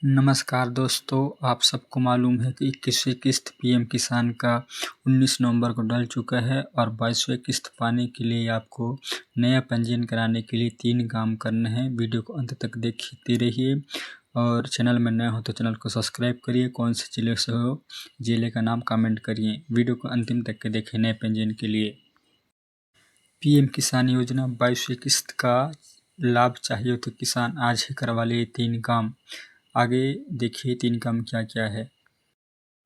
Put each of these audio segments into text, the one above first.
नमस्कार दोस्तों, आप सबको मालूम है कि 21वीं किस्त पीएम किसान का 19 नवंबर को डल चुका है और 22वीं किस्त पाने के लिए आपको नया पंजीयन कराने के लिए 3 काम करने हैं। वीडियो को अंत तक देखते रहिए और चैनल में नए हो तो चैनल को सब्सक्राइब करिए। कौन से जिले से हो, जिले का नाम कमेंट करिए। वीडियो को अंतिम तक के देखें नए पंजीयन के लिए। पीएम किसान योजना 22वीं किस्त का लाभ चाहिए तो किसान आज ही करवा ले 3 काम। आगे देखिए 3 काम क्या क्या है।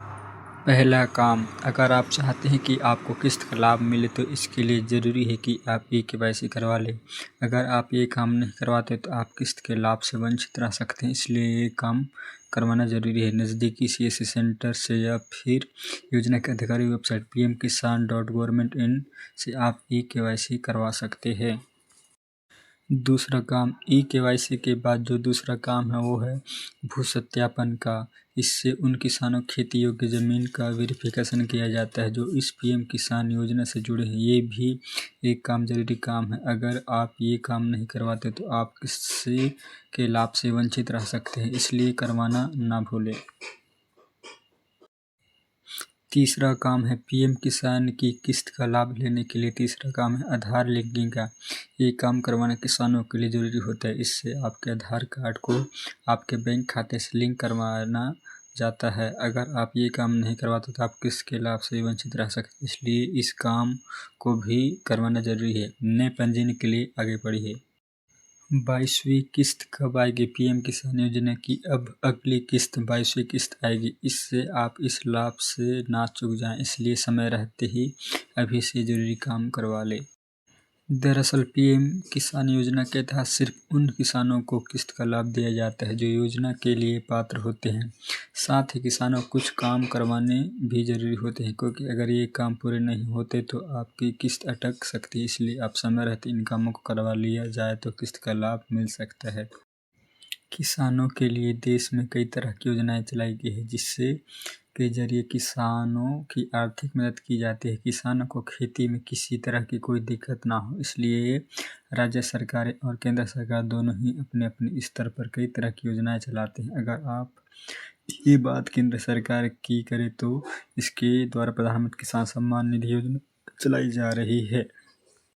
पहला काम, अगर आप चाहते हैं कि आपको किस्त का लाभ मिले तो इसके लिए ज़रूरी है कि आप ई-केवाईसी करवा लें। अगर आप ये काम नहीं करवाते तो आप किस्त के लाभ से वंचित रह सकते हैं, इसलिए ये काम करवाना ज़रूरी है। नज़दीकी सीएससी सेंटर से या फिर योजना के अधिकारी वेबसाइट pmkisan.government.in से आप ई-केवाईसी करवा सकते हैं। दूसरा काम, ई-केवाईसी के बाद जो दूसरा काम है वो है भू सत्यापन का। इससे उन किसानों खेती योग्य ज़मीन का वेरिफिकेशन किया जाता है जो इस पीएम किसान योजना से जुड़े हैं। ये भी एक काम जरूरी काम है। अगर आप ये काम नहीं करवाते तो आप किसी के लाभ से वंचित रह सकते हैं, इसलिए करवाना ना भूलें। तीसरा काम है पीएम किसान की किस्त का लाभ लेने के लिए तीसरा काम है आधार लिंकिंग का। ये काम करवाना किसानों के लिए ज़रूरी होता है। इससे आपके आधार कार्ड को आपके बैंक खाते से लिंक करवाना जाता है। अगर आप ये काम नहीं करवाते तो आप किस्त के लाभ से वंचित रह सकते हैं, इसलिए इस काम को भी करवाना ज़रूरी है। नए पंजीयन के लिए आगे बढ़िए। 22वीं किस्त कब आएगी? पीएम किसान योजना की अब अगली किस्त 22वीं किस्त आएगी। इससे आप इस लाभ से ना चूक जाएं, इसलिए समय रहते ही अभी से जरूरी काम करवा लें। दरअसल पीएम किसान योजना के तहत सिर्फ उन किसानों को किस्त का लाभ दिया जाता है जो योजना के लिए पात्र होते हैं। साथ ही किसानों को कुछ काम करवाने भी जरूरी होते हैं, क्योंकि अगर ये काम पूरे नहीं होते तो आपकी किस्त अटक सकती है। इसलिए आप समय रहते इन कामों को करवा लिया जाए तो किस्त का लाभ मिल सकता है। किसानों के लिए देश में कई तरह की योजनाएं चलाई गई है जिससे के जरिए किसानों की आर्थिक मदद की जाती है। किसानों को खेती में किसी तरह की कोई दिक्कत ना हो, इसलिए राज्य सरकारें और केंद्र सरकार दोनों ही अपने अपने स्तर पर कई तरह की योजनाएं चलाते हैं। अगर आप ये बात केंद्र सरकार की करें तो इसके द्वारा प्रधानमंत्री किसान सम्मान निधि योजना चलाई जा रही है।